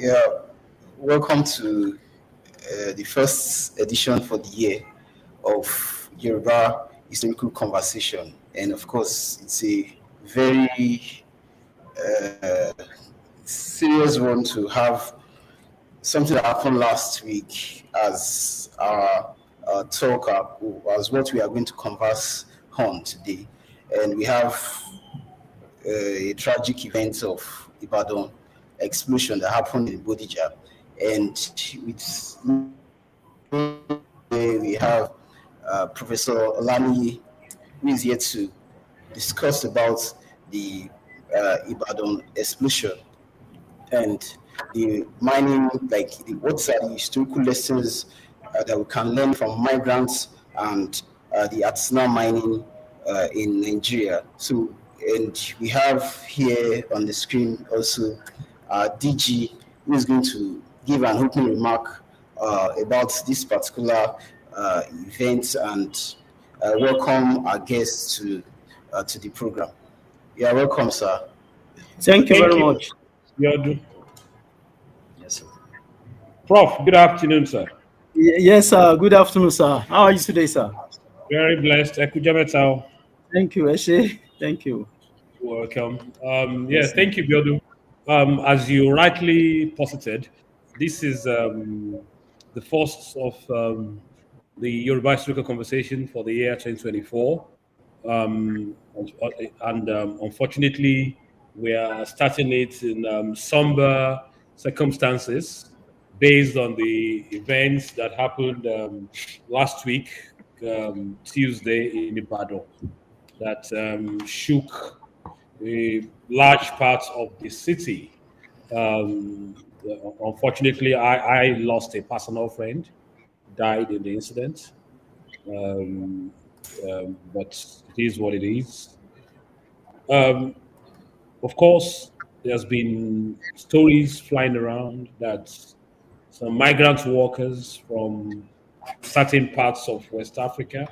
Yeah, welcome to the first edition for the year of Yoruba Historical Conversation. And of course, it's a very uh, serious one to have something that happened last week as our talk, as what we are going to converse on today. And we have a tragic event of Ibadan explosion that happened in Bodija. And with we have Professor Olaniyi, who is here to discuss about the Ibadan explosion and the mining, what are the historical lessons that we can learn from migrants and the artisanal mining in Nigeria. So, and we have here on the screen also DG, who is going to give an opening remark about this particular event and welcome our guests to the program. You are welcome, sir. Thank you very much. Yes, sir. Prof, good afternoon, sir. Yes, sir. Good afternoon, sir. How are you today, sir? Very blessed. Thank you, Eshe. Thank you. Welcome. Thank you, Biodu. As you rightly posited, this is the first of the Yoruba Historical Conversation for the year 2024. Unfortunately, we are starting it in somber circumstances based on the events that happened last week, Tuesday in Ibadan, that shook a large parts of the city. Unfortunately, I lost a personal friend, died in the incident. But it is what it is. Of course, there's been stories flying around that some migrant workers from certain parts of West Africa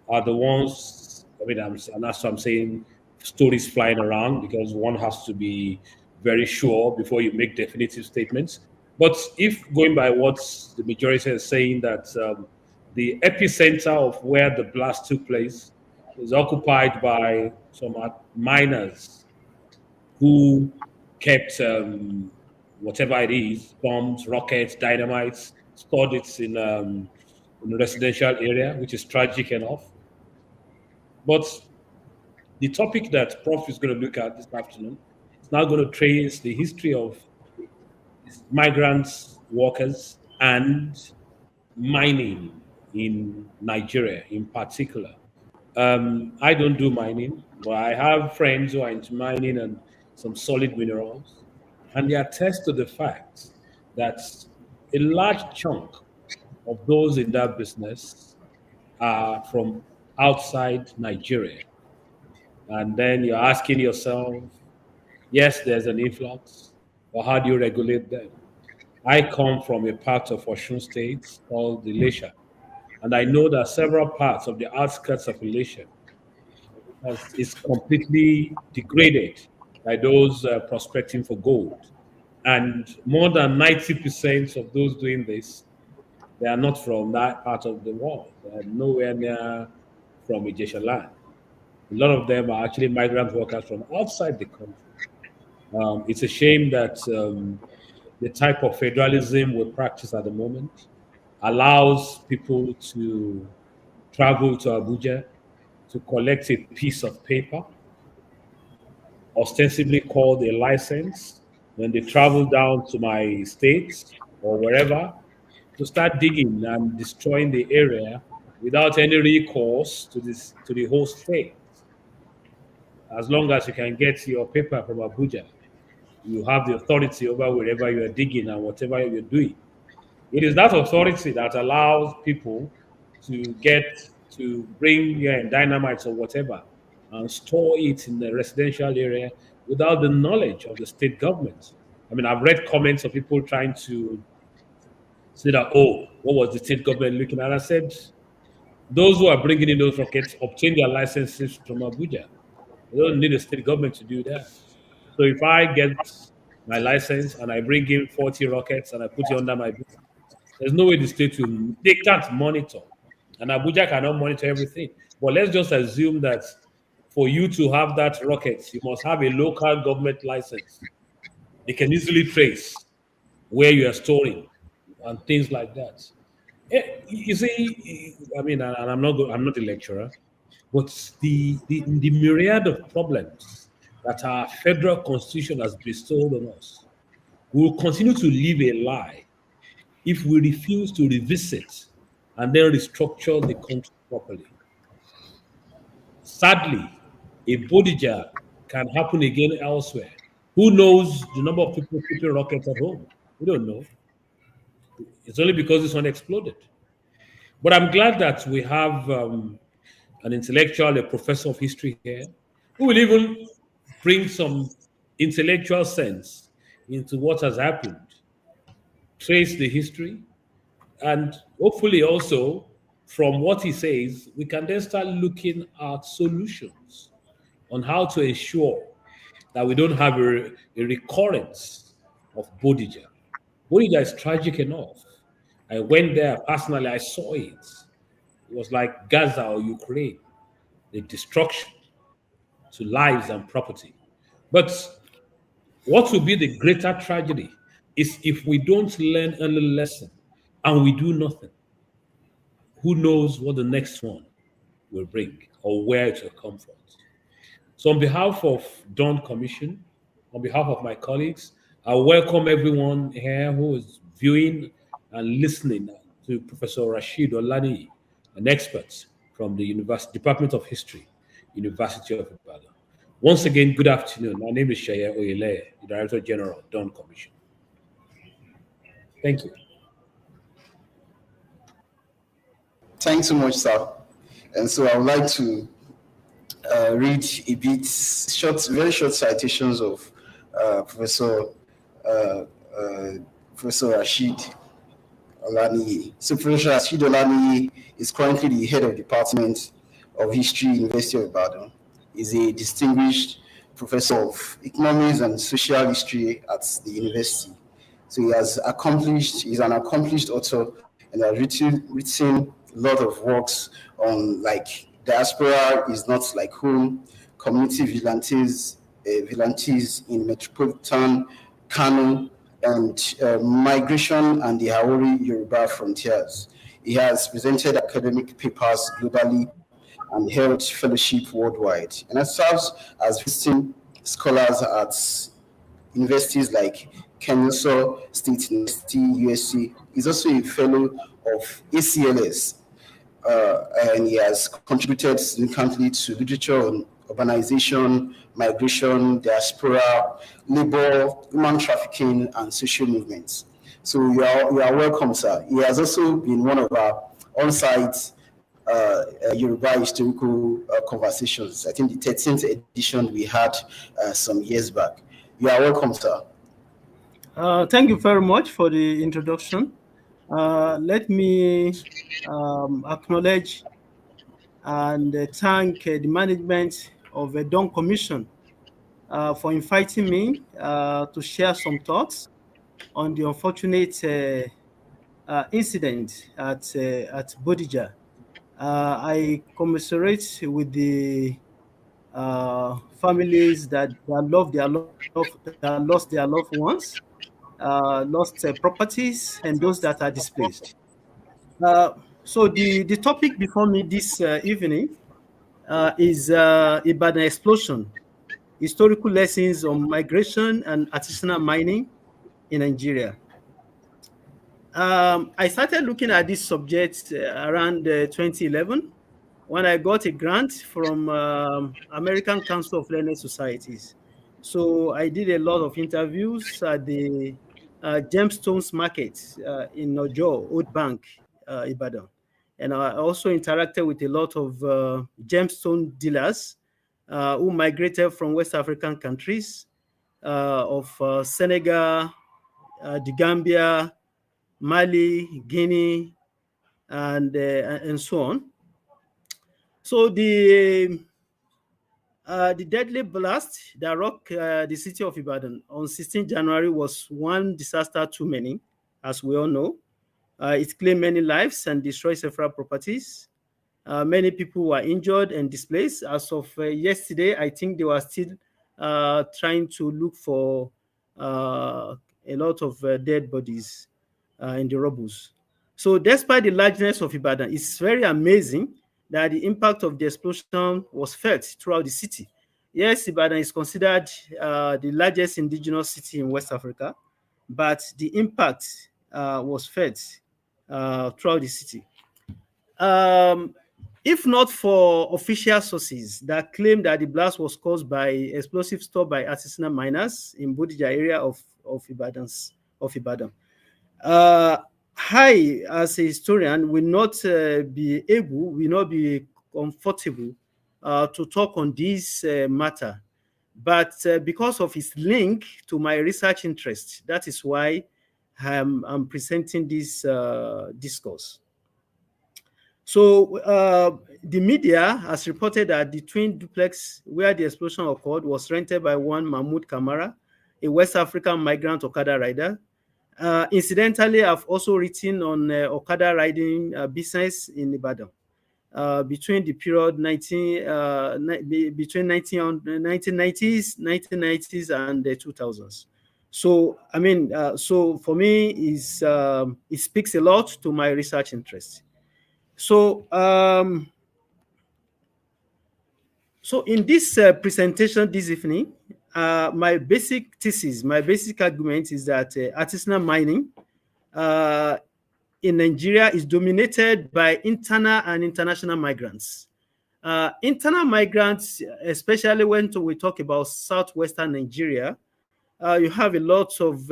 are the ones. And that's what I'm saying. Stories flying around because one has to be very sure before you make definitive statements. But if going by what the majority is saying, that the epicenter of where the blast took place is occupied by some miners who kept whatever it is, bombs, rockets, dynamites, stored it in a residential area, which is tragic enough. But the topic that Prof is going to look at this afternoon is now going to trace the history of migrants, workers, and mining in Nigeria in particular. I don't do mining, but I have friends who are into mining and some solid minerals, and they attest to the fact that a large chunk of those in that business are from outside Nigeria. And then you're asking yourself, yes, there's an influx, but how do you regulate them? I come from a part of Osun State called Ilesha, and I know that several parts of the outskirts of Ilesha is completely degraded by those prospecting for gold. And more than 90% of those doing this, they are not from that part of the world. They are nowhere near from Ijesha land. A lot of them are actually migrant workers from outside the country. It's a shame that the type of federalism we practice at the moment allows people to travel to Abuja to collect a piece of paper, ostensibly called a license, when they travel down to my state or wherever to start digging and destroying the area without any recourse to the host state. As long as you can get your paper from Abuja, you have the authority over wherever you are digging and whatever you're doing. It is that authority that allows people to bring dynamites or whatever and store it in the residential area without the knowledge of the state government. I've read comments of people trying to say that, oh, what was the state government looking at? I said, those who are bringing in those rockets obtain their licenses from Abuja. They don't need the state government to do that. So if I get my license and I bring in 40 rockets and I put it under my business. There's no way the state will, they can't monitor. And Abuja cannot monitor everything. But let's just assume that for you to have that rocket, you must have a local government license. They can easily trace where you are storing and things like that. You see, I mean, and I'm not a lecturer, but the myriad of problems that our federal constitution has bestowed on us will continue to live a lie if we refuse to revisit and then restructure the country properly. Sadly, a Bodija can happen again elsewhere. Who knows the number of people keeping rockets at home? We don't know. It's only because this one exploded. But I'm glad that we have an intellectual, a professor of history here, who will even bring some intellectual sense into what has happened, trace the history, and hopefully also from what he says, we can then start looking at solutions on how to ensure that we don't have a recurrence of Bodija. Bodija is tragic enough. I went there personally, I saw it. It was like Gaza or Ukraine, the destruction to lives and property. But what will be the greater tragedy is if we don't learn any lesson and we do nothing. Who knows what the next one will bring or where it will come from? So, on behalf of Dawn Commission, on behalf of my colleagues, I welcome everyone here who is viewing and listening to Professor Rasheed Olaniyi, an expert from the Department of History, University of Ibadan. Once again, good afternoon. My name is Shaya Oyele, the Director General of Dawn Commission. Thank you. Thanks so much, sir. And so I would like to read a bit very short citations of Professor Rasheed Olaniyi. So Professor Rasheed Olaniyi is currently the head of Department of History, University of Ibadan. He's a distinguished professor of economics and social history at the university. So he's an accomplished author and has written a lot of works on like diaspora is not like home, community vigilantes in metropolitan Kano, and migration and the Haori Yoruba frontiers. He has presented academic papers globally and held fellowship worldwide, and has served as visiting scholars at universities like Kennesaw State University, USC. He's also a fellow of ACLS, and he has contributed significantly to literature on urbanization, migration, diaspora, labor, human trafficking, and social movements. So you are welcome, sir. He has also been one of our on-site Yoruba Historical Conversations. I think the 13th edition we had some years back. You are welcome, sir. Thank you very much for the introduction. Let me acknowledge and thank the management of the Dawn Commission for inviting me to share some thoughts on the unfortunate incident at Bodija. I commiserate with the families that lost their loved ones, lost properties, and those that are displaced. So the topic before me this evening is Ibadan explosion, historical lessons on migration and artisanal mining in Nigeria. I started looking at this subject around 2011 when I got a grant from American Council of Learned Societies. So I did a lot of interviews at the Gemstones Market in Ojo, Old Bank, Ibadan. And I also interacted with a lot of gemstone dealers who migrated from West African countries of Senegal, the Gambia, Mali, Guinea, and so on. So the The deadly blast that rocked the city of Ibadan on 16 January was one disaster too many, as we all know. It claimed many lives and destroyed several properties. Many people were injured and displaced. As of yesterday, I think they were still trying to look for a lot of dead bodies in the rubble. So, despite the largeness of Ibadan, it's very amazing that the impact of the explosion was felt throughout the city. Yes, Ibadan is considered the largest indigenous city in West Africa, but the impact was felt throughout the city. Um, if not for official sources that claim that the blast was caused by explosives stored by artisanal miners in Bodija area of Ibadan, uh, I, as a historian, will not be comfortable to talk on this matter. But because of its link to my research interest, that is why I'm presenting this discourse. So the media has reported that the twin duplex where the explosion occurred was rented by one Mahmoud Kamara, a West African migrant Okada rider. Incidentally, I've also written on Okada riding business in Ibadan between the period 1990s and the 2000s. So, I mean, so for me, it speaks a lot to my research interest. So, in this presentation this evening, my basic thesis, my basic argument is that artisanal mining in Nigeria is dominated by internal and international migrants. Internal migrants, especially when we talk about southwestern Nigeria, you have a lot of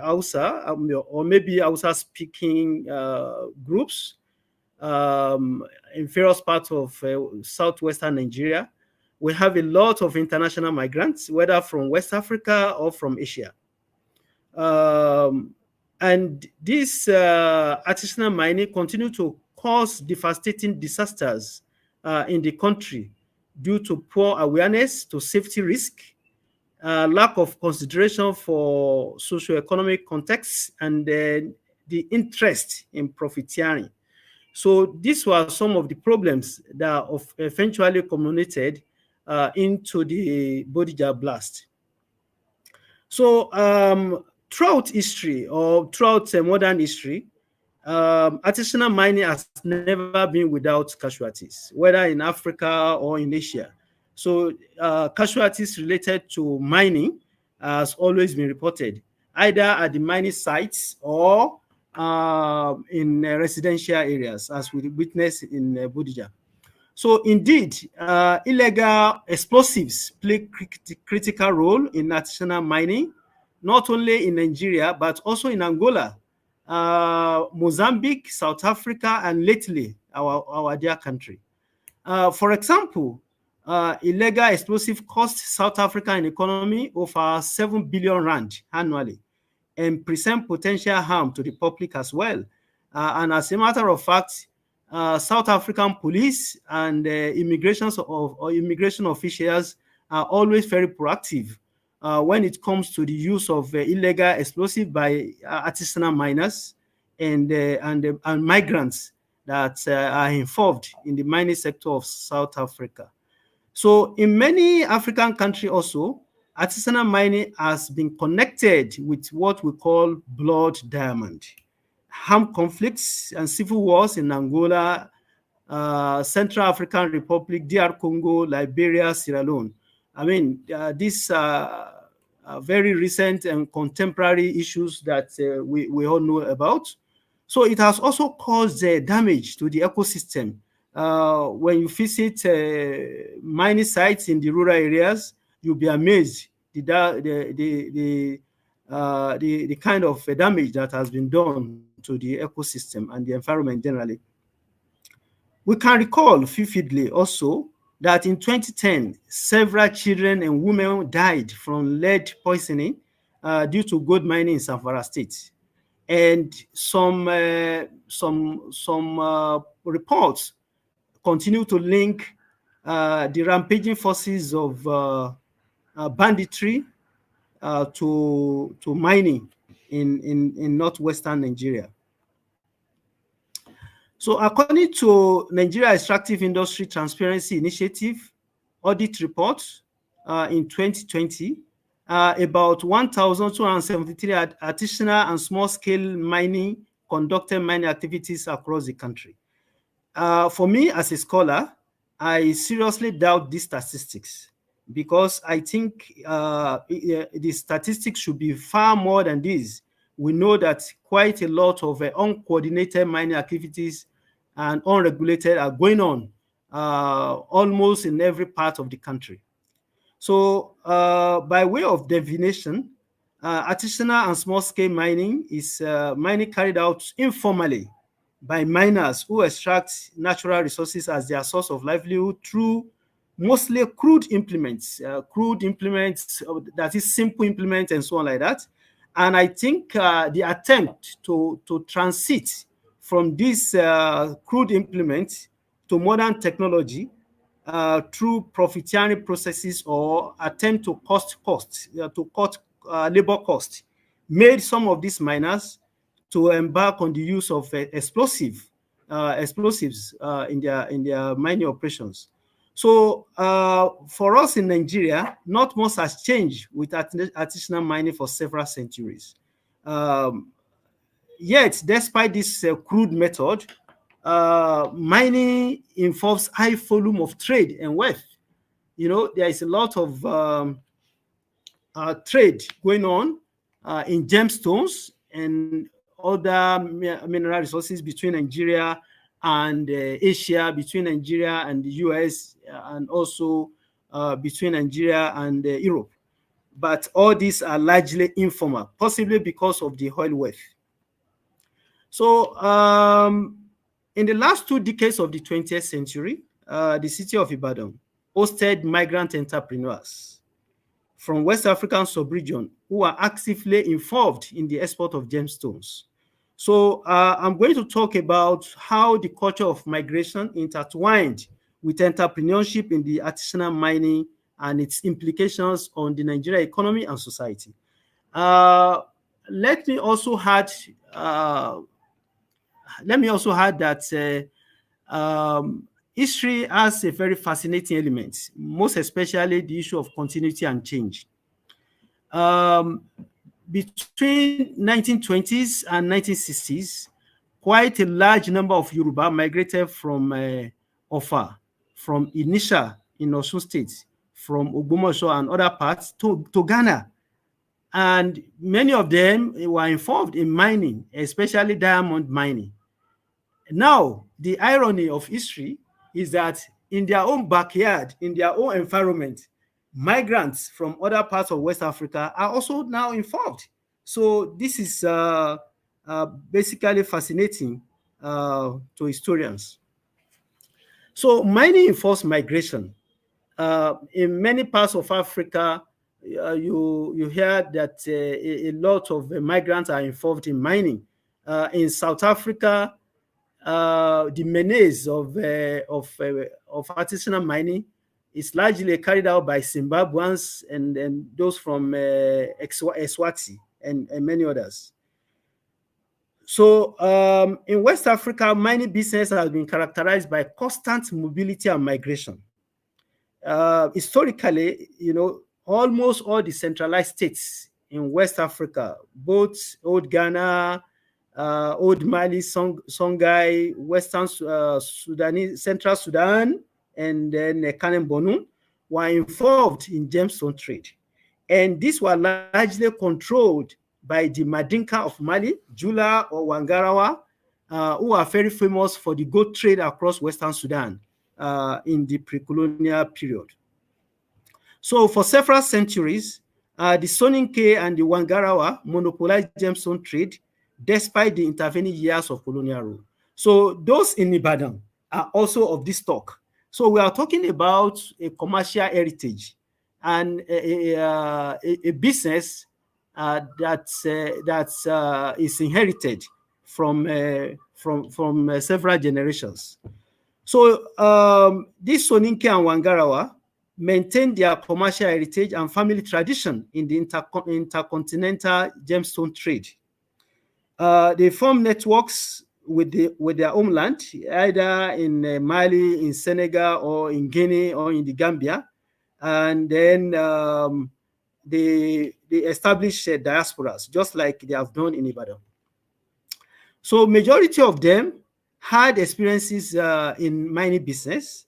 Hausa or maybe Hausa speaking groups in various parts of southwestern Nigeria. We have a lot of international migrants, whether from West Africa or from Asia. And this artisanal mining continue to cause devastating disasters in the country due to poor awareness to safety risk, lack of consideration for socio-economic context, and the interest in profiteering. So these were some of the problems that eventually culminated into the Bodija blast. So throughout history or throughout modern history, artisanal mining has never been without casualties, whether in Africa or in Asia. So casualties related to mining has always been reported, either at the mining sites or in residential areas, as we witnessed in Bodija. So indeed, illegal explosives play critical role in artisanal mining, not only in Nigeria, but also in Angola, Mozambique, South Africa, and lately, our dear country. For example, illegal explosive cost South African economy over 7 billion rand annually and present potential harm to the public as well. And as a matter of fact, South African police and immigration officials are always very proactive when it comes to the use of illegal explosive by artisanal miners and migrants that are involved in the mining sector of South Africa. So in many African countries also, artisanal mining has been connected with what we call blood diamond. Armed conflicts and civil wars in Angola, Central African Republic, DR Congo, Liberia, Sierra Leone. I mean, these are very recent and contemporary issues that we all know about. So it has also caused damage to the ecosystem. When you visit mining sites in the rural areas, you'll be amazed the kind of damage that has been done to the ecosystem and the environment generally. We can recall vividly also that in 2010, several children and women died from lead poisoning due to gold mining in Zamfara State. And some reports continue to link the rampaging forces of banditry to mining in northwestern Nigeria. So according to Nigeria Extractive Industry Transparency Initiative audit report in 2020, about 1,273 artisanal and small-scale mining conducted mining activities across the country. For me, as a scholar, I seriously doubt these statistics because I think the statistics should be far more than this. We know that quite a lot of uncoordinated mining activities and unregulated are going on almost in every part of the country. So by way of definition, artisanal and small-scale mining is mining carried out informally by miners who extract natural resources as their source of livelihood through mostly crude implements, that is simple implements and so on like that. And I think the attempt to transit from these crude implements to modern technology through profiteering processes or attempt to cut labor cost, made some of these miners to embark on the use of explosives in their mining operations. So for us in Nigeria, not much has changed with artisanal mining for several centuries. Yet, despite this crude method, mining involves high volume of trade and wealth. You know, there is a lot of trade going on in gemstones and other mineral resources between Nigeria and Asia, between Nigeria and the US, and also between Nigeria and Europe. But all these are largely informal, possibly because of the oil wealth. So in the last 2 decades of the 20th century, the city of Ibadan hosted migrant entrepreneurs from West African sub-region who are actively involved in the export of gemstones. So I'm going to talk about how the culture of migration intertwined with entrepreneurship in the artisanal mining and its implications on the Nigerian economy and society. Let me also add that history has a very fascinating element, most especially the issue of continuity and change. Between 1920s and 1960s, quite a large number of Yoruba migrated from Ofa, from Inisha in Osun State, from Ogbomoso and other parts to Ghana. And many of them were involved in mining, especially diamond mining. Now, the irony of history is that in their own backyard, in their own environment, migrants from other parts of West Africa are also now involved. So this is basically fascinating to historians. So mining involves migration. In many parts of Africa, you hear that a lot of migrants are involved in mining. In South Africa, the menace of artisanal mining is largely carried out by Zimbabweans and those from Eswatini and many others. So in West Africa, mining business has been characterized by constant mobility and migration. Historically, you know, almost all the centralized states in West Africa, both old Ghana, old Mali, Songhai, Western Sudanese, Central Sudan, and then Kanem Bonu, were involved in gemstone trade. And these were largely controlled by the Madinka of Mali, Jula or Wangarawa, who are very famous for the gold trade across Western Sudan in the pre-colonial period. So for several centuries, the Soninke and the Wangarawa monopolized gemstone trade despite the intervening years of colonial rule. So those in Ibadan are also of this stock. So we are talking about a commercial heritage and a business that is inherited from several generations. So this Soninke and Wangarawa maintained their commercial heritage and family tradition in the intercontinental gemstone trade. They formed networks with their homeland, either in Mali, in Senegal, or in Guinea, or in the Gambia, and then they established diasporas, just like they have done in Ibadan. So majority of them had experiences in mining business.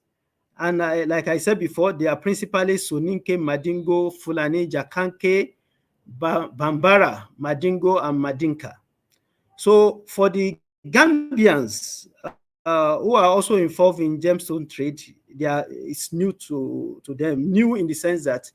And like I said before, they are principally Soninke, Madingo, Fulani, Jakanke, Bambara, Madingo, and Madinka. So for the Gambians who are also involved in gemstone trade, it's new to them, new in the sense that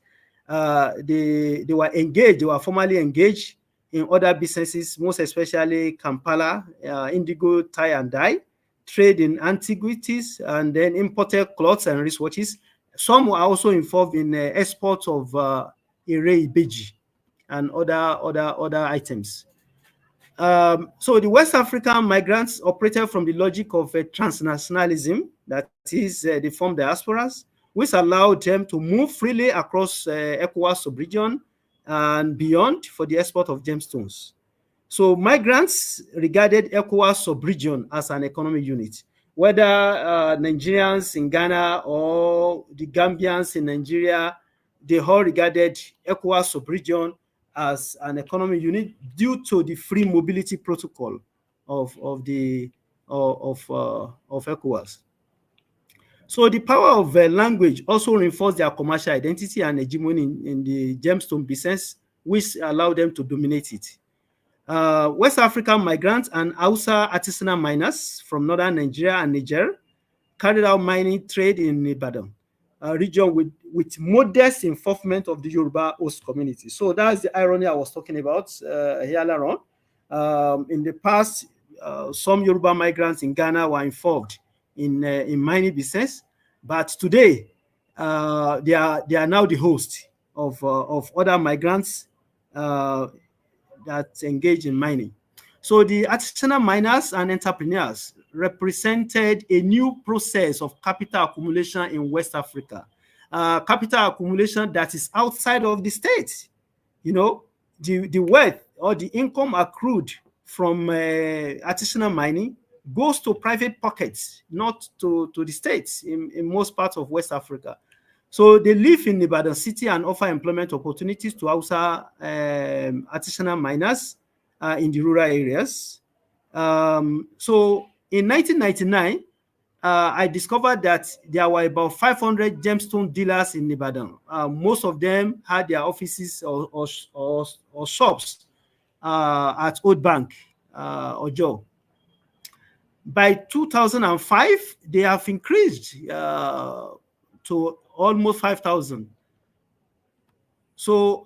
they were formally engaged in other businesses, most especially Kampala, indigo, tie and dye, trade in antiquities, and then imported clothes and wristwatches. Some were also involved in exports of ere ibeji and other items. So the West African migrants operated from the logic of transnationalism, that is, they formed diasporas, which allowed them to move freely across ECOWAS sub-region and beyond for the export of gemstones. So migrants regarded ECOWAS sub-region as an economic unit, whether Nigerians in Ghana or the Gambians in Nigeria, they all regarded ECOWAS sub-region as an economic unit due to the free mobility protocol of ECOWAS. So the power of language also reinforced their commercial identity and hegemony in the gemstone business, which allowed them to dominate it. West African migrants and Hausa artisanal miners from northern Nigeria and Niger carried out mining trade in Ibadan, a region with modest involvement of the Yoruba host community. So that's the irony I was talking about earlier on. In the past, some Yoruba migrants in Ghana were involved in mining business, but today they are now the host of other migrants that engage in mining. So the artisanal miners and entrepreneurs represented a new process of capital accumulation in West Africa. Capital accumulation that is outside of the state. You know, the wealth or the income accrued from artisanal mining goes to private pockets, not to the states in most parts of West Africa. So they live in Ibadan city and offer employment opportunities to Hausa artisanal miners in the rural areas. So in 1999, I discovered that there were about 500 gemstone dealers in Ibadan. Most of them had their offices or shops at Old Bank, Ojo. By 2005, they have increased to almost 5,000. So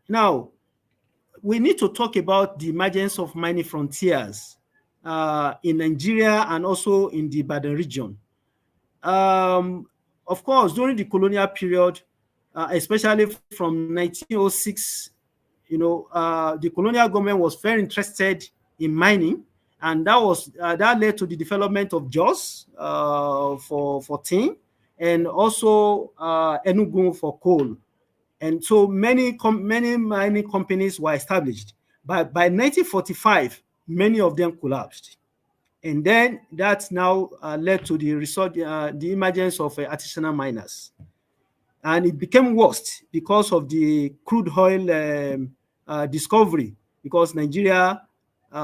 now we need to talk about the emergence of mining frontiers in Nigeria and also in the Ibadan region. Of course, during the colonial period, especially from 1906, you know, the colonial government was very interested in mining, and that led to the development of Jos for tin, and also Enugu for coal. And so many mining companies were established. But by 1945, many of them collapsed. And then that now led to the emergence of artisanal miners. And it became worse because of the crude oil discovery, because Nigeria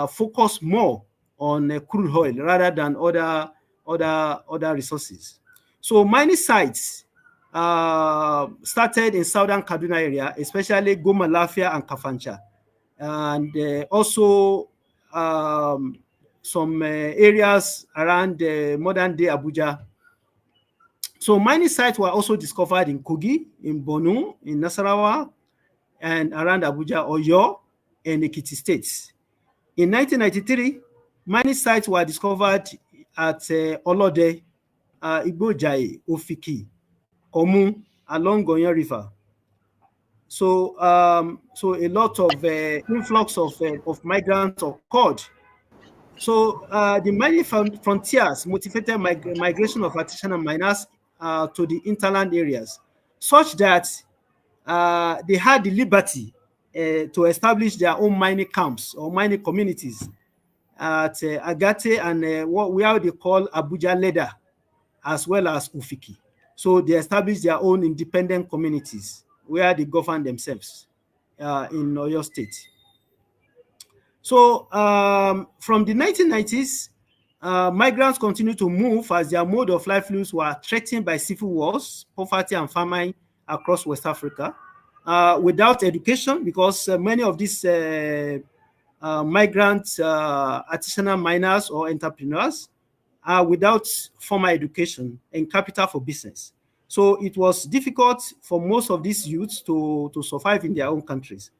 focused more on crude oil rather than other resources. So mining sites started in southern Kaduna area, especially Goma, Lafia, and Kafancha, and also some areas around modern-day Abuja. So mining sites were also discovered in Kogi, in Borno, in Nasarawa, and around Abuja, Oyo, and Ekiti states. In 1993, mining sites were discovered at Olode, Igbojai, Ofiki, Omu, along Goyen River. So, so a lot of influx of migrants occurred So the mining frontiers motivated migration of artisanal miners to the hinterland areas, such that they had the liberty to establish their own mining camps or mining communities at Agate and what they call Abuja Leda, as well as Ufiki. So they established their own independent communities where they govern themselves in Oyo State. So from the 1990s, migrants continued to move as their mode of livelihoods were threatened by civil wars, poverty, and famine across West Africa. Without education, because many of these migrant artisanal miners or entrepreneurs are without formal education and capital for business. So it was difficult for most of these youths to survive in their own countries.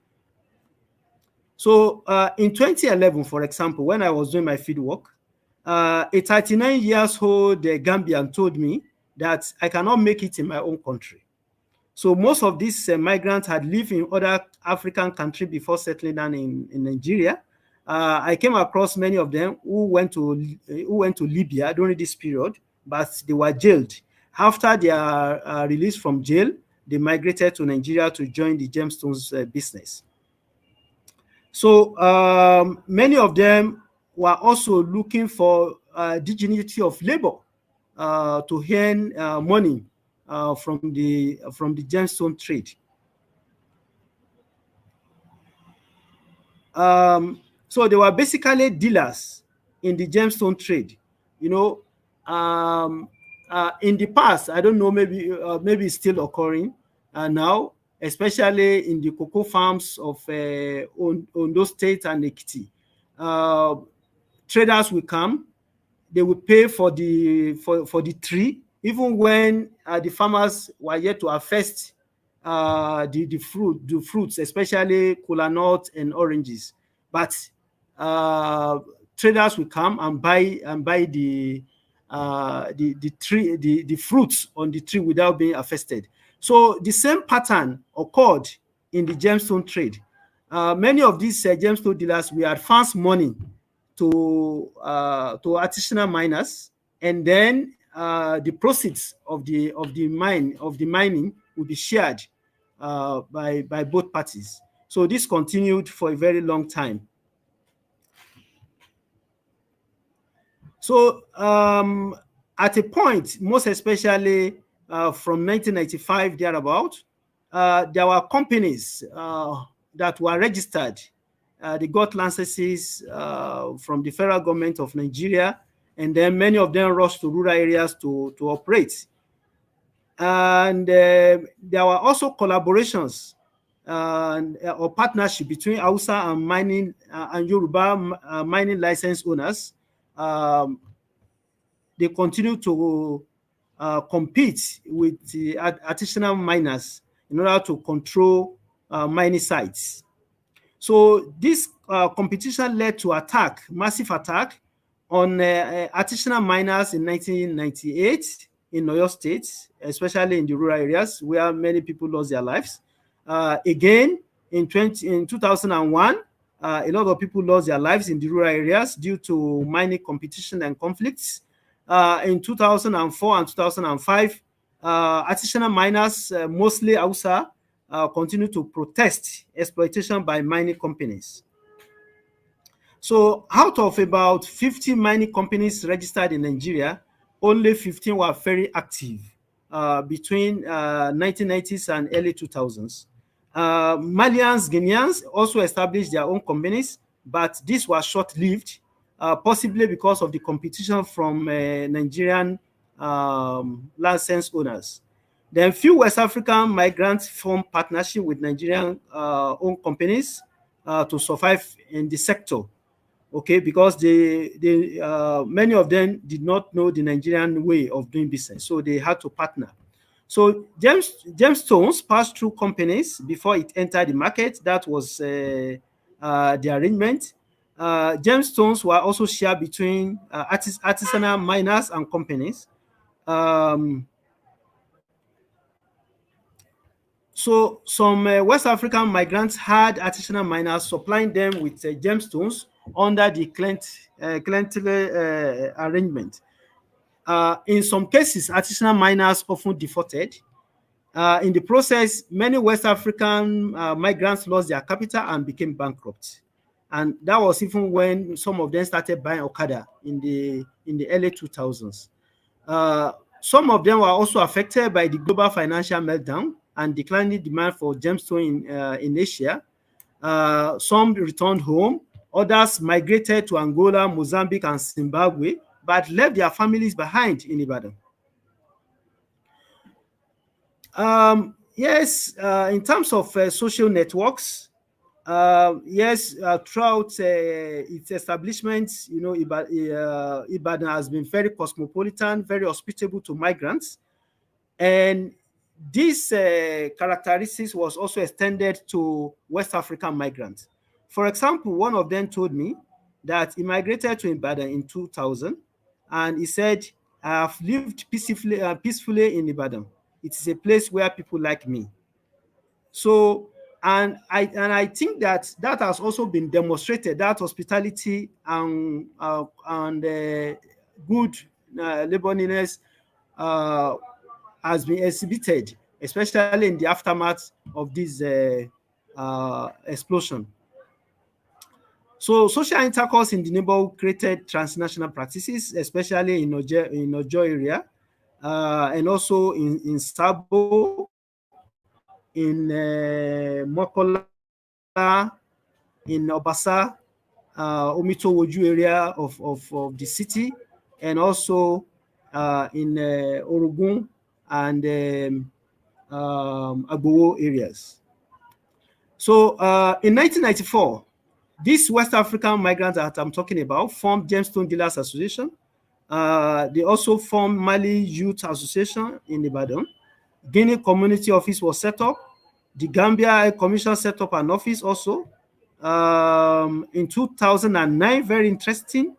So in 2011, for example, when I was doing my field work, a 39-year-old Gambian told me that I cannot make it in my own country. So most of these migrants had lived in other African countries before settling down in Nigeria. I came across many of them who went to Libya during this period, but they were jailed. After their release from jail, they migrated to Nigeria to join the gemstones business. So many of them were also looking for dignity of labor to earn money from the gemstone trade. So they were basically dealers in the gemstone trade. You know, in the past, I don't know, maybe it's still occurring now, especially in the cocoa farms of Ondo State and Ekiti. Traders will come, they will pay for the tree, even when the farmers were yet to harvest the fruits, especially kola nut and oranges. But traders will come and buy the tree, the fruits on the tree without being harvested. So the same pattern occurred in the gemstone trade. Many of these gemstone dealers will advance money to artisanal miners, and then the proceeds of the mining will be shared by both parties. So this continued for a very long time. So at a point, most especially from 1995 thereabout, there were companies that were registered. They got licenses from the federal government of Nigeria, and then many of them rushed to rural areas to operate. And there were also collaborations or partnership between Hausa and mining and Yoruba mining license owners. They continue to compete with the artisanal miners in order to control mining sites. So this competition led to massive attack on artisanal miners in 1998 in Oyo State, especially in the rural areas where many people lost their lives. Again, in 2001, a lot of people lost their lives in the rural areas due to mining competition and conflicts. In 2004 and 2005, artisanal miners, mostly Hausa, continue to protest exploitation by mining companies. So out of about 50 mining companies registered in Nigeria, only 15 were very active between 1990s and early 2000s. Malians, Guineans also established their own companies, but these were short-lived, possibly because of the competition from Nigerian license owners. Then few West African migrants formed partnership with Nigerian owned companies to survive in the sector. Okay, because many of them did not know the Nigerian way of doing business, so they had to partner. So gemstones passed through companies before it entered the market. That was the arrangement. Gemstones were also shared between artisanal miners and companies. So some West African migrants had artisanal miners supplying them with gemstones under the clientele arrangement. In some cases, artisanal miners often defaulted. In the process, many West African migrants lost their capital and became bankrupt. And that was even when some of them started buying Okada in the early 2000s. Some of them were also affected by the global financial meltdown and declining demand for gemstone in Asia. Some returned home, others migrated to Angola, Mozambique, and Zimbabwe, but left their families behind in Ibadan. Yes, in terms of social networks, yes, throughout its establishment, Ibadan has been very cosmopolitan, very hospitable to migrants. And this characteristics was also extended to West African migrants. For example, one of them told me that he migrated to Ibadan in 2000, and he said, "I have lived peacefully in Ibadan. It is a place where people like me." So, and I think that has also been demonstrated, that hospitality and good neighborliness has been exhibited, especially in the aftermath of this explosion. So social intercourse in the neighborhood created transnational practices, especially in Ojo area, and also in Sabo, in Mokola, in Obasa, Omito Woju area of the city, and also in Orogun and Agbowo areas. So in 1994, these West African migrants that I'm talking about formed Gemstone Dealers Association. They also formed Mali Youth Association in Ibadan. Guinea Community Office was set up. The Gambia Commission set up an office also. In 2009, very interesting,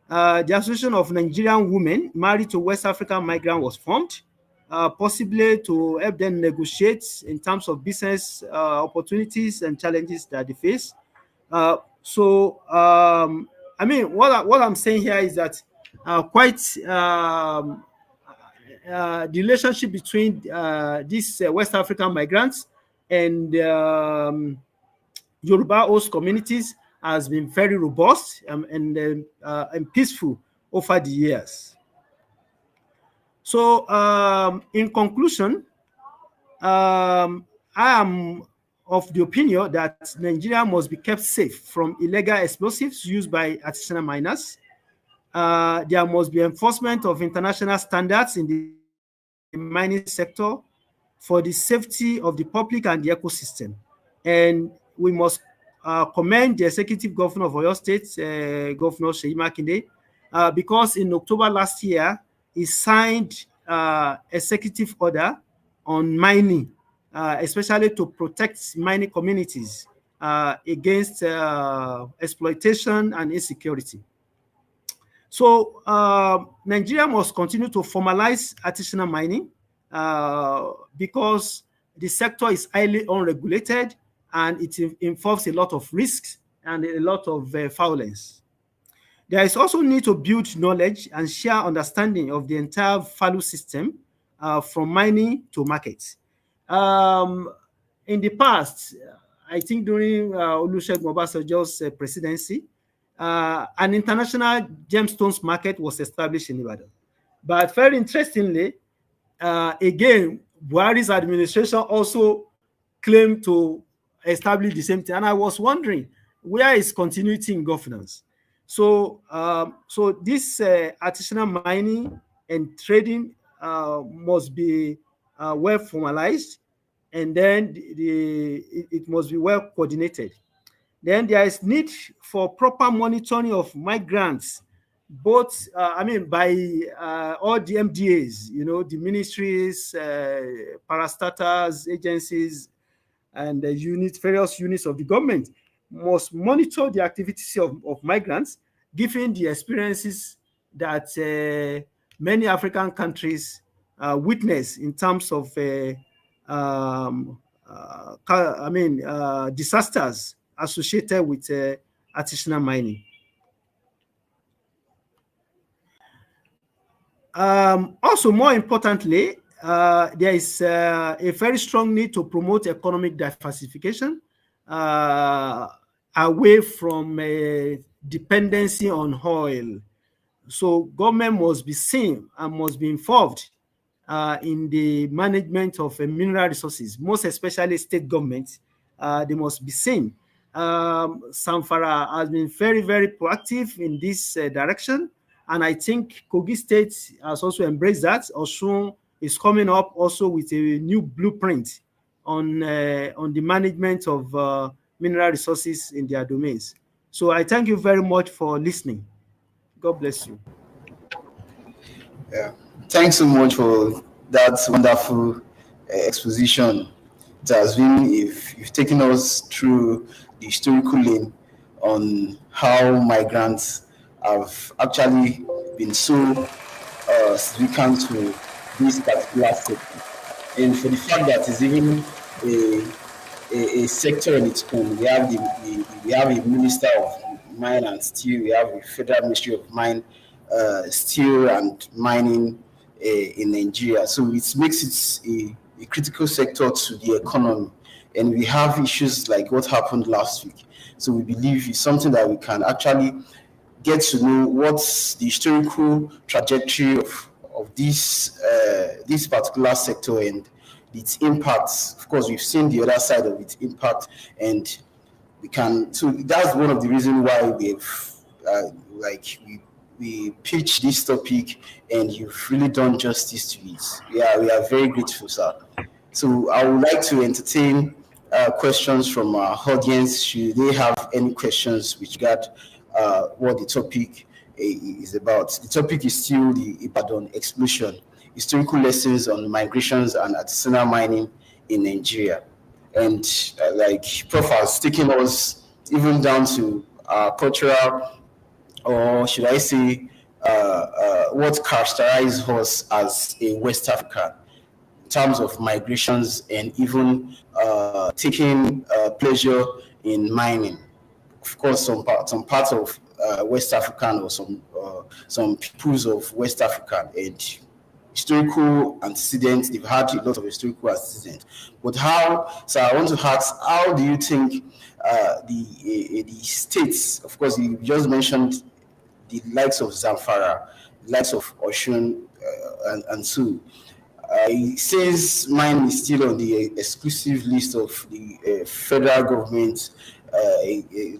the Association of Nigerian Women Married to West African Migrants was formed, possibly to help them negotiate in terms of business opportunities and challenges that they face. I mean, what I'm saying here is that the relationship between these West African migrants and Yoruba host communities has been very robust and peaceful over the years. So, in conclusion, I am of the opinion that Nigeria must be kept safe from illegal explosives used by artisanal miners. There must be enforcement of international standards in the mining sector for the safety of the public and the ecosystem. And we must commend the Executive Governor of Oyo State, Governor Seyi Makinde, because in October last year, he signed executive order on mining, especially to protect mining communities against exploitation and insecurity. So Nigeria must continue to formalize artisanal mining because the sector is highly unregulated and it involves a lot of risks and a lot of violence. There is also need to build knowledge and share understanding of the entire value system from mining to market. In the past, I think during Olusegun Obasanjo's presidency, an international gemstones market was established in Ibadan. But very interestingly, again, Buhari's administration also claimed to establish the same thing. And I was wondering, where is continuity in governance? So, this artisanal mining and trading must be well formalized, and then it must be well coordinated. Then there is need for proper monitoring of migrants, both, by all the MDAs, the ministries, parastatals, agencies, and the various units of the government must monitor the activities of migrants, given the experiences that many African countries witness in terms of disasters associated with artisanal mining. Also, more importantly, there is a very strong need to promote economic diversification away from dependency on oil. So government must be seen and must be involved in the management of mineral resources, most especially state governments. They must be seen. Samfara has been very, very proactive in this direction. And I think Kogi State has also embraced that. Osun is coming up also with a new blueprint on the management of mineral resources in their domains. So I thank you very much for listening. God bless you. Yeah. Thanks so much for that wonderful exposition. It has been, if you've taken us through the historical lane on how migrants have actually been so significant to this particular sector. And for the fact that it's even a sector in its own, we have a minister of mine and steel, we have a federal ministry of mine, steel and mining in Nigeria. So it makes it a critical sector to the economy. And we have issues like what happened last week. So we believe it's something that we can actually get to know what's the historical trajectory of this particular sector and its impacts. Of course, we've seen the other side of its impact, and we can. So that's one of the reasons why we've we pitched this topic, and you've really done justice to it. Yeah, we are very grateful, sir. So I would like to entertain questions from our audience. Should they have any questions which regard what the topic is about? The topic is still the Ibadan explosion, historical lessons on migrations and artisanal mining in Nigeria. And like Prof has taken us even down to cultural, or should I say, what characterizes us as a West African in terms of migrations and even taking pleasure in mining. Of course, some parts of West African, or some peoples of West African, and historical antecedents. They've had a lot of historical antecedents. But how? So I want to ask, how do you think the states? Of course, you just mentioned the likes of Zamfara, the likes of Oshun, and so. It says mine is still on the exclusive list of the federal government,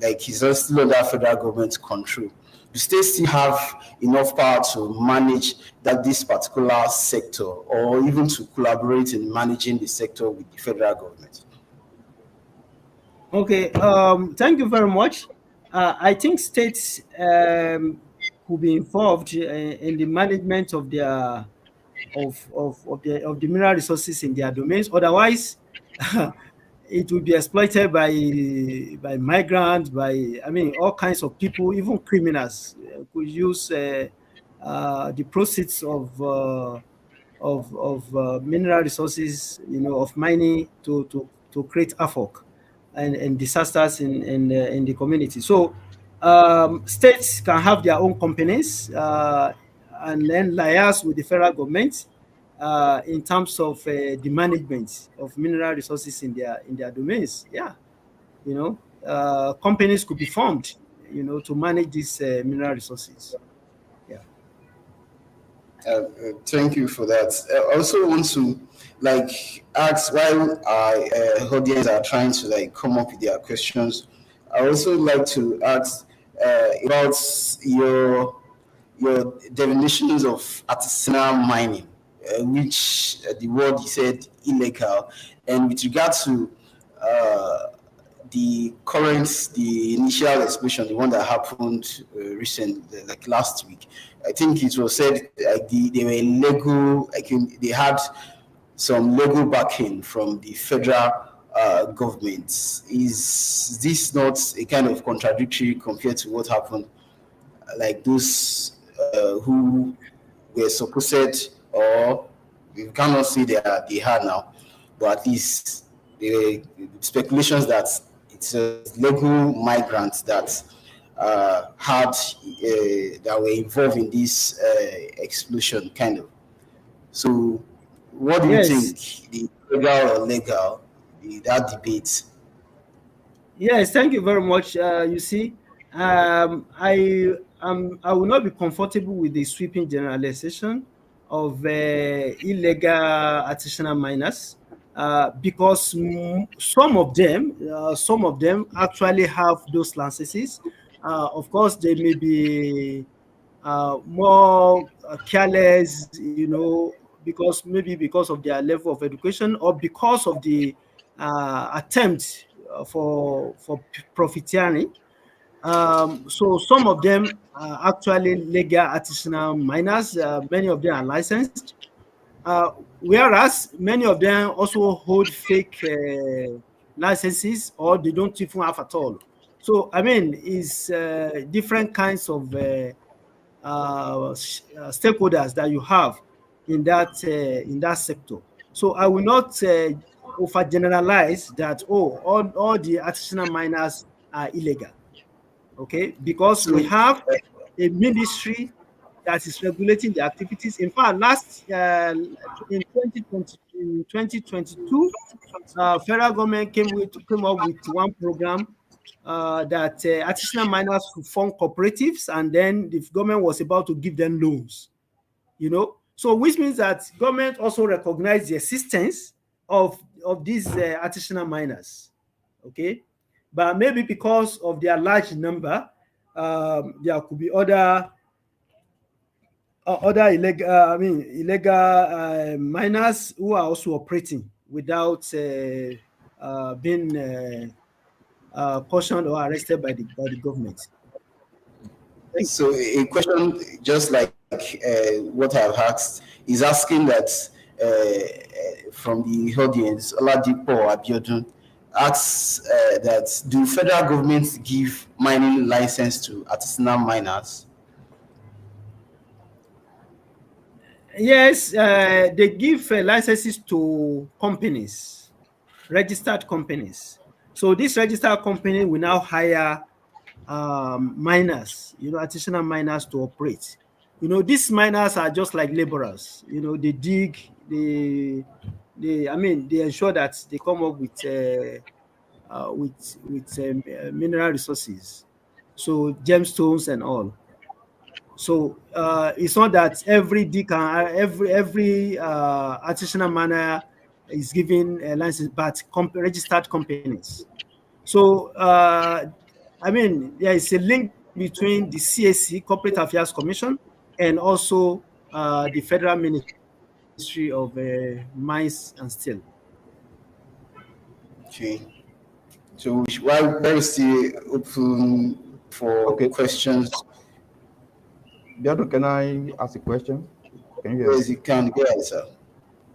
like it's still under federal government control. Do states still have enough power to manage this particular sector, or even to collaborate in managing the sector with the federal government? Okay, thank you very much. I think states could be involved in the management of their of the mineral resources in their domains. Otherwise, it will be exploited by migrants, all kinds of people, even criminals could use the proceeds of mineral resources, of mining to create havoc and disasters in the community. So states can have their own companies and then liaise with the federal government in terms of the management of mineral resources in their domains. Yeah, companies could be formed, to manage these mineral resources. Yeah. Thank you for that. I also want to ask, while our audience are trying to come up with their questions, I also like to ask about your definitions of artisanal mining, which the word you said illegal, and with regard to the initial explosion, the one that happened recently, like last week. I think it was said they were legal, they had some legal backing from the federal government. Is this not a kind of contradictory compared to what happened? Like those who were supposed, or we cannot say they are now, but at least there were speculations that it's a legal migrants that had that were involved in this explosion, kind of. So, what do you Yes, think? The legal or legal, that debate? yes, thank you very much. You see, I will not be comfortable with the sweeping generalization of illegal artisanal miners because some of them actually have those licenses. Of course, they may be more careless, because of their level of education or because of the attempt for profiteering. So some of them are actually legal artisanal miners. Many of them are licensed, uh, whereas many of them also hold fake licenses or they don't even have at all. So I mean, it's different kinds of stakeholders that you have in that sector. So I will not overgeneralize that, oh, all the artisanal miners are illegal, okay? Because we So, have a ministry that is regulating the activities. In fact, last in 2020, in 2022, federal government came up with one program that artisanal miners should form cooperatives, and then the government was about to give them loans. So which means that government also recognize the existence of these artisanal miners, okay? But maybe because of their large number, there could be other illegal miners who are also operating without being cautioned or arrested by the government. Thank so a question just like what I've asked is asking that from the audience, Oladipo Abiodun asks that do federal governments give mining license to artisanal miners? Yes, they give licenses to companies, registered companies. So this registered company will now hire miners, artisanal miners to operate. These miners are just like laborers. They dig, they ensure that they come up with mineral resources, so gemstones and all. So it's not that every dig and every artisanal miner is given a license, but registered companies. So there is a link between the CAC, Corporate Affairs Commission, and also the Federal Ministry of Mines and Steel. Okay. So while we're still open for Okay, questions, Biado, can I ask a question? Can you hear me? as you can go ahead, sir.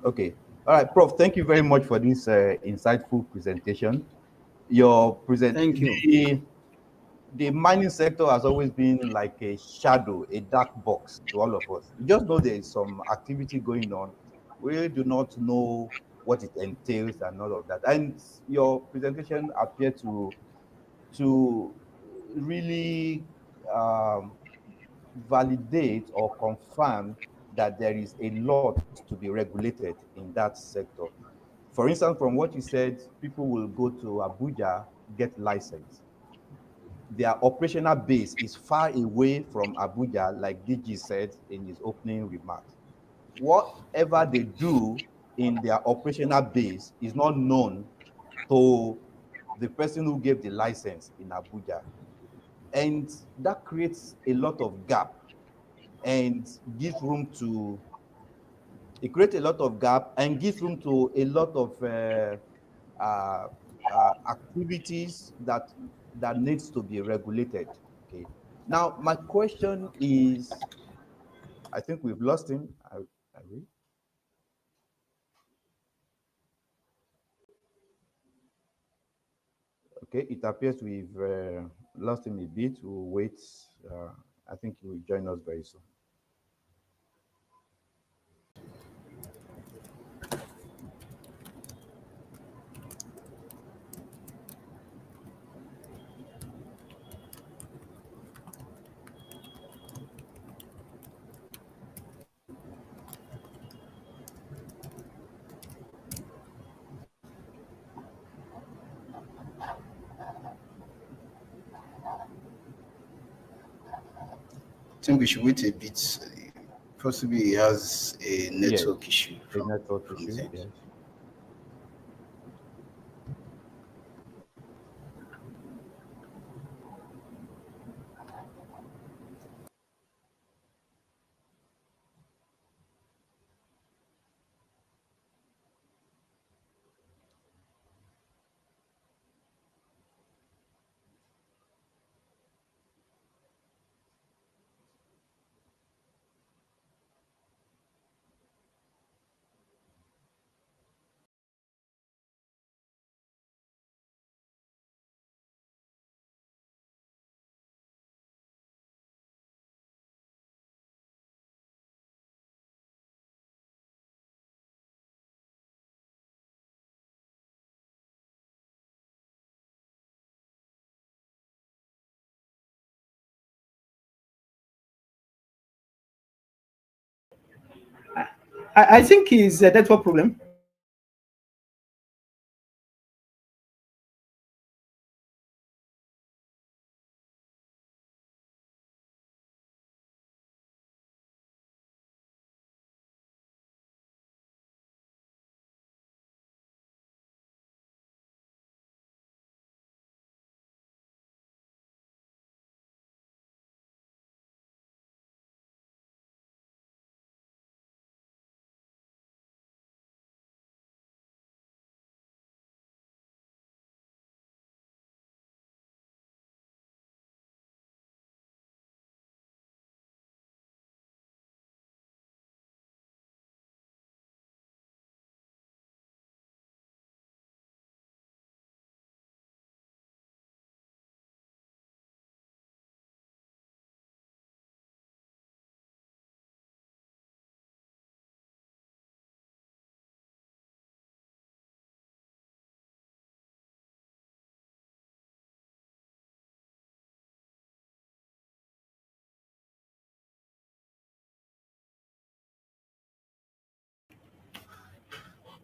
Okay. All right, Prof. Thank you very much for this insightful presentation. Your Thank you. the mining sector has always been like a shadow, a dark box to all of us. We just know there is some activity going on. We really do not know what it entails and all of that. And your presentation appeared to really validate or confirm that there is a lot to be regulated in that sector. For instance, from what you said, people will go to Abuja, get license. Their operational base is far away from Abuja, like DG said in his opening remarks. Whatever they do in their operational base is not known to the person who gave the license in Abuja. And that creates a lot of gap and gives room to it creates a lot of gap and gives room to a lot of uh, activities that needs to be regulated. Okay. Now my question is, I think we've lost him. I will. Okay, it appears we've lost him a bit. We'll wait. I think he will join us very soon. think we should wait a bit. Possibly he has a network issue. A network issue, that. yes. I think it's a network problem.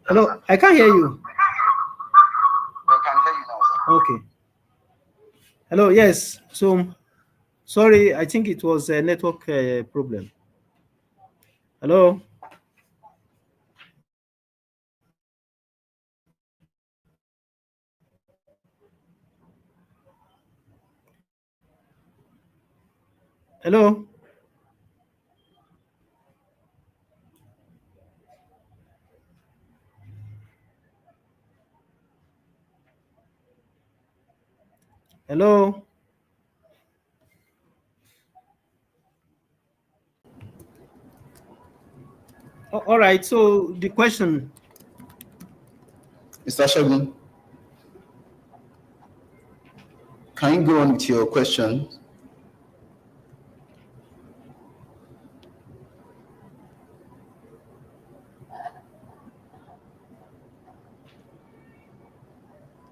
Hello, I can't hear you. I can hear you now, sir. Okay. Hello, yes. So, sorry, I think it was a network problem. Hello. Hello. Hello. All right. So the question. Mr. Shegun, can you go on with your question?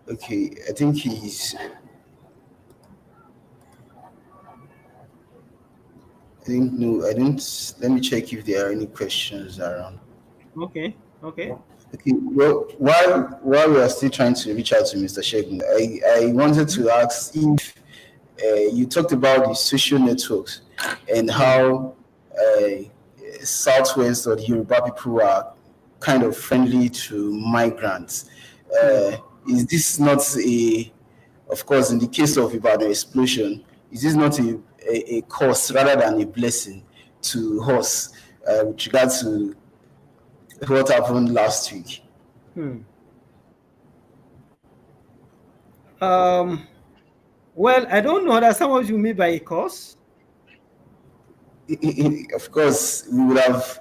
Okay, I think he's. I think no, I don't. Let me check if there are any questions around. Okay. Okay. Okay, well, while we are still trying to reach out to Mr. Shegun, I wanted to ask if you talked about the social networks and how Southwest or the Yoruba people are kind of friendly to migrants. Is this not a, of course, in the case of Ibadan explosion, is this not a curse rather than a blessing to us with regard to what happened last week? Well, I don't understand what you mean by a cause. Of course, we would have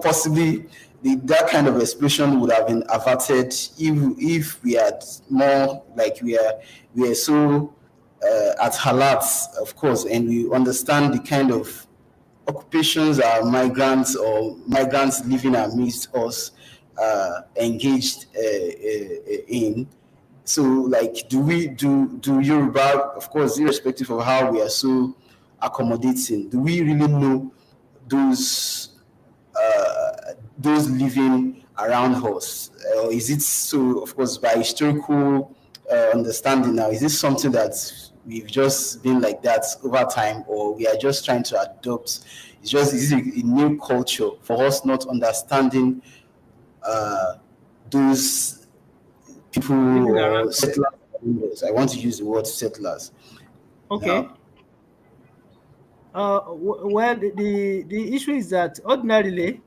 possibly that kind of explosion would have been averted if we had more, like we are so at alert, of course, and we understand the kind of occupations our migrants or migrants living amidst us engaged in. So, like, do Yoruba, of course, irrespective of how we are so accommodating, do we really know those living around us? Is it so, of course, by historical understanding now, is this something that we've just been like that over time, or we are just trying to adopt. It's a new culture for us not understanding those people or settlers. I want to use the word settlers. Okay. Now, Well, the issue is that ordinarily,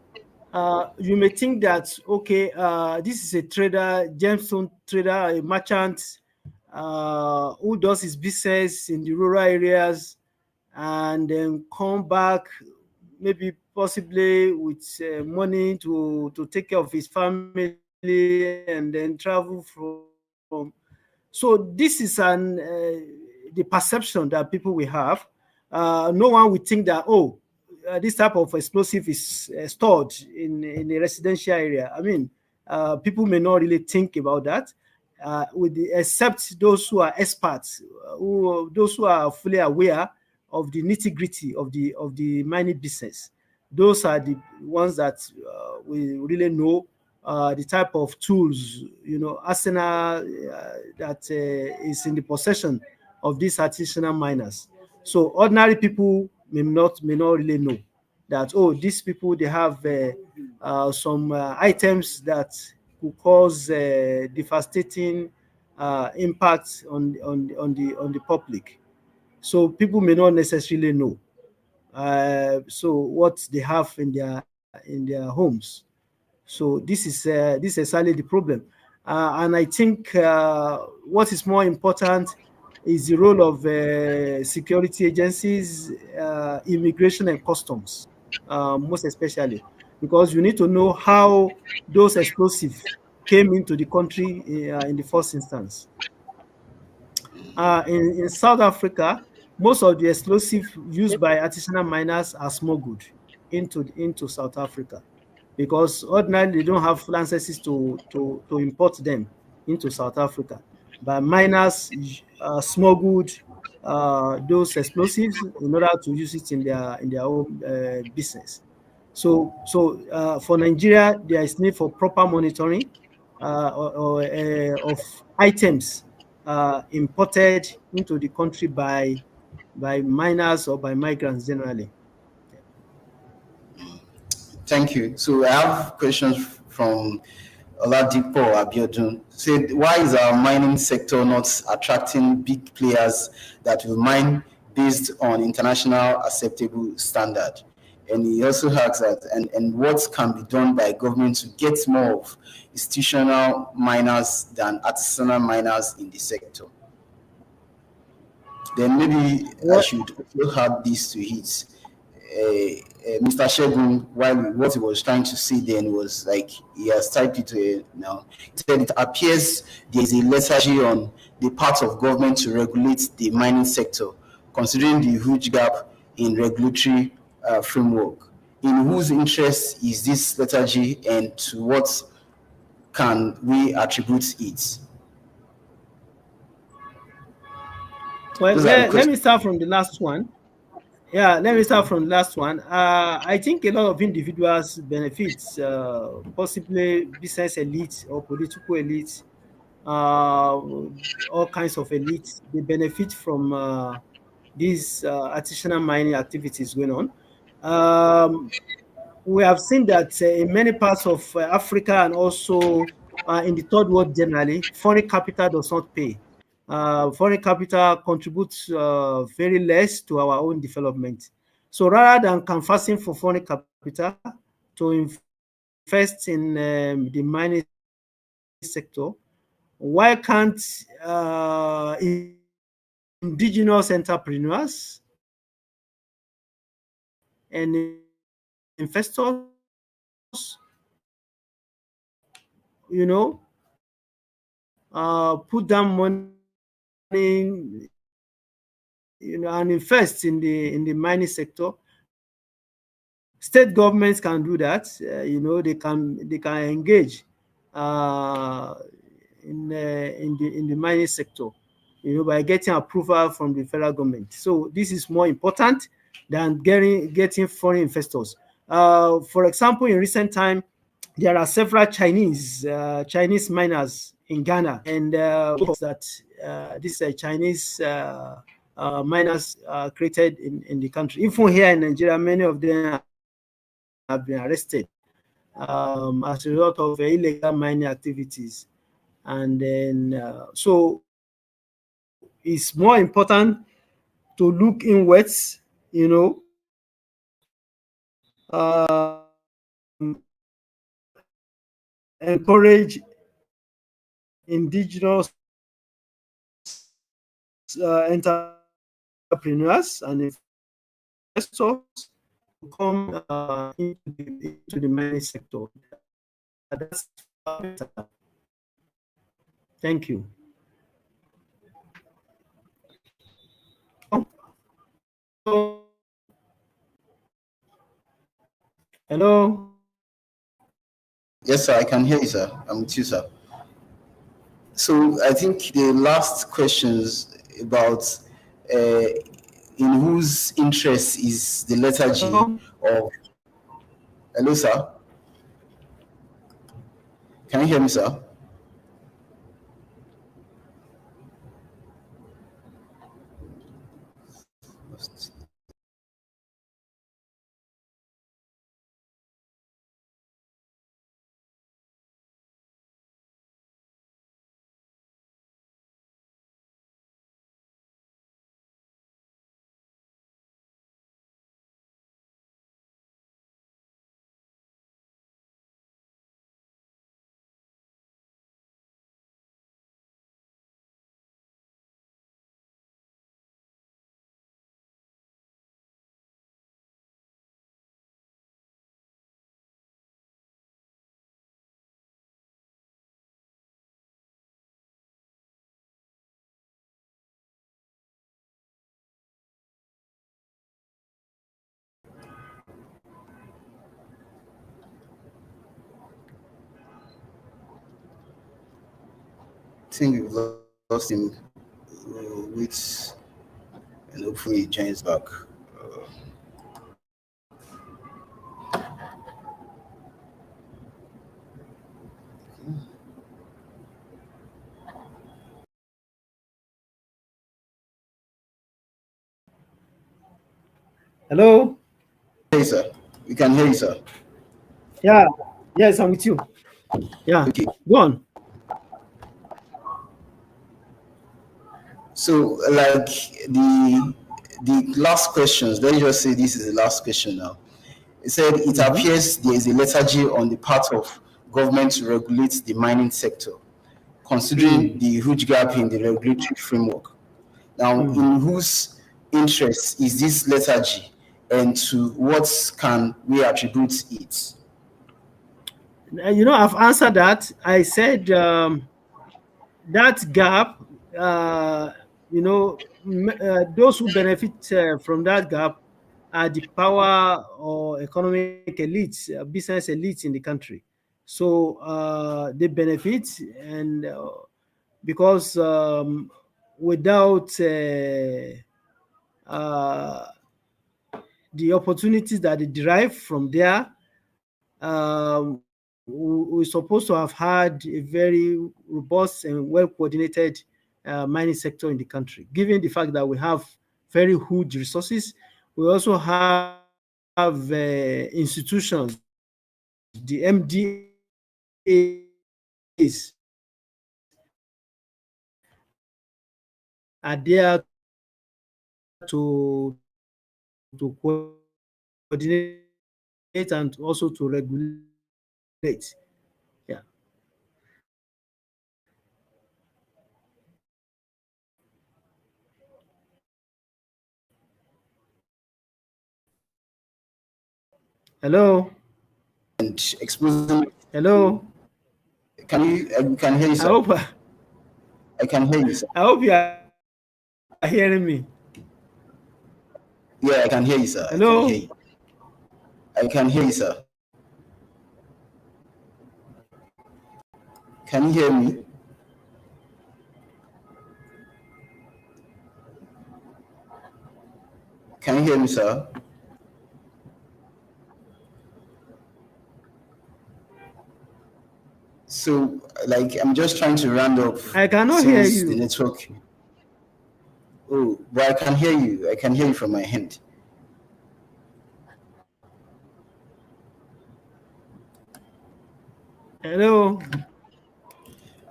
you may think that, okay, this is a trader, gemstone trader, a merchant who does his business in the rural areas and then come back, maybe possibly with money to take care of his family and then travel from. So this is the perception that people will have. No one would think that, oh, this type of explosive is stored in a residential area. I mean, people may not really think about that, except those who are experts, those who are fully aware of the nitty-gritty of the mining business. Those are the ones that we really know the type of tools, arsenal that is in the possession of these artisanal miners. So ordinary people may not really know that, oh, these people, they have some items that could cause devastating impact on the public. So people may not necessarily know so what they have in their homes. So this is exactly the problem, and I think what is more important is the role of security agencies, immigration and customs, most especially, because you need to know how those explosives came into the country in the first instance. In South Africa, most of the explosives used by artisanal miners are smuggled into South Africa, because ordinarily they don't have licenses to import them into South Africa. But miners smuggled those explosives in order to use it in their own business. So for Nigeria, there is need for proper monitoring of items imported into the country by miners or by migrants generally. thank you. So I have questions from Oladipo Abiodun. Said, why is our mining sector not attracting big players that will mine based on international acceptable standard? And he also asks that, and what can be done by government to get more of institutional miners than artisanal miners in the sector? Then maybe I should also add this to it. Mr. Shegun, what he was trying to say then was like he has typed it now. He said it appears there is a lethargy on the part of government to regulate the mining sector, considering the huge gap in regulatory framework. In whose interest is this lethargy, and to what can we attribute it? Well, let me start from the last one. Yeah, let me start from the last one. I think a lot of individuals benefit, possibly business elite or political elite, all kinds of elites. They benefit from these artisanal mining activities going on. We have seen that in many parts of Africa and also in the third world generally, foreign capital does not pay. Foreign capital contributes very less to our own development. So rather than canvassing for foreign capital to invest in the mining sector, why can't indigenous entrepreneurs and investors, put down money, and invest in the mining sector? State governments can do that. They can engage in the mining sector, by getting approval from the federal government. So this is more important than getting foreign investors. For example, in recent time, there are several Chinese miners in Ghana, and that these Chinese miners created in the country. Even here in Nigeria, many of them have been arrested as a result of illegal mining activities. And then, so it's more important to look inwards, encourage indigenous entrepreneurs and investors to come into the mining sector. That's better. Thank you. Hello. Yes, sir, I can hear you, sir. I'm with you, sir. So I think the last questions about in whose interest is the letter G of... Hello, sir. Can you hear me, sir? I think we've lost him. Wait, and hopefully he joins back. Hello. Hey, sir. We can hear you, sir. Yeah. Yes, I'm with you. Yeah. Okay. Go on. So, like the last questions, let's just say this is the last question now. It said it appears there is a lethargy on the part of government to regulate the mining sector, considering the huge gap in the regulatory framework. Now, in whose interest is this lethargy, and to what can we attribute it? I've answered that. I said that gap, those who benefit from that gap are the power or economic elites, business elites in the country. So they benefit, and because without the opportunities that they derive from there, we're supposed to have had a very robust and well-coordinated mining sector in the country. Given the fact that we have very huge resources, we also have institutions, the MDAs are there to coordinate and also to regulate. Yeah. Hello. And exposing. Hello. Can you? I can hear you, sir. I can hear you, sir. I hope you are hearing me. Yeah, I can hear you, sir. Hello. I can hear you. I can hear you, sir. Can you hear me? Can you hear me, sir? So, like, I'm just trying to round up I cannot hear since the you. network. Oh, but I can hear you. I can hear you from my hand. Hello.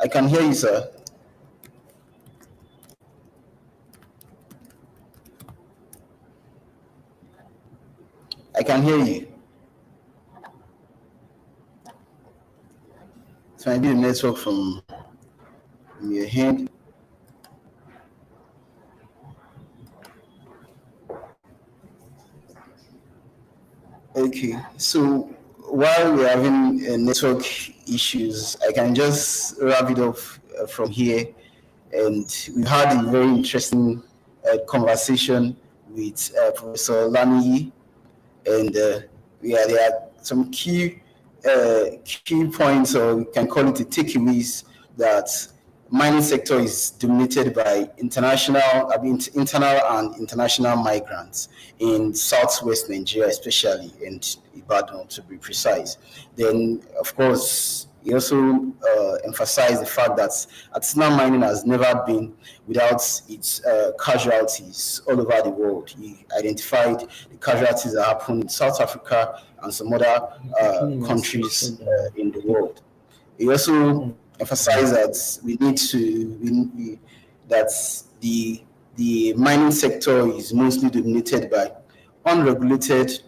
I can hear you, sir. I can hear you. So maybe the network from your hand. Okay, so while we're having network issues, I can just wrap it up from here. And we've had a very interesting conversation with Professor Olaniyi, and yeah, there are some key points, or we can call it the takeaways, that mining sector is dominated by internal and international migrants in southwest Nigeria, especially, and Ibadan to be precise. Then, of course, he also emphasized the fact that artisanal mining has never been without its casualties all over the world. He identified the casualties that happen in South Africa and some other countries in the world. He also emphasized that that the mining sector is mostly dominated by unregulated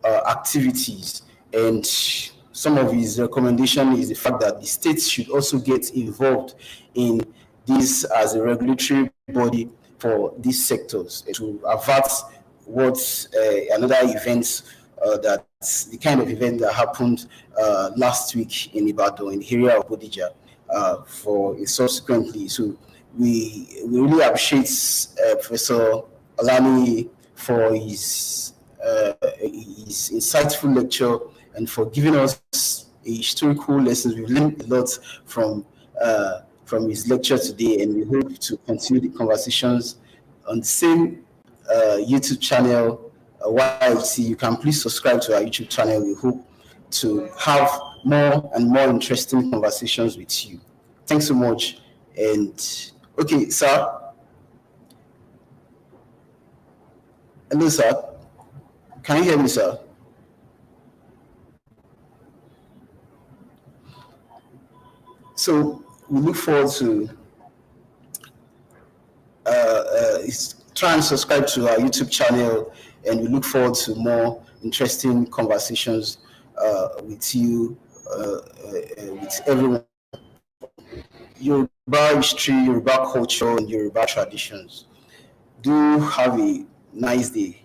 activities, and some of his recommendation is the fact that the states should also get involved in this as a regulatory body for these sectors to avert what another event that the kind of event that happened last week in Ibadan, in the area of Bodija, for subsequently. So we really appreciate Professor Olaniyi for his insightful lecture and for giving us a historical lessons. We've learned a lot from his lecture today, and we hope to continue the conversations on the same YouTube channel. YIC, you can please subscribe to our YouTube channel. We hope to have more and more interesting conversations with you. Thanks so much. And okay, sir. Hello, sir. Can you hear me, sir? So we look forward to try and subscribe to our YouTube channel, and we look forward to more interesting conversations with you, with everyone. Yoruba history, Yoruba culture, and Yoruba traditions. Do have a nice day.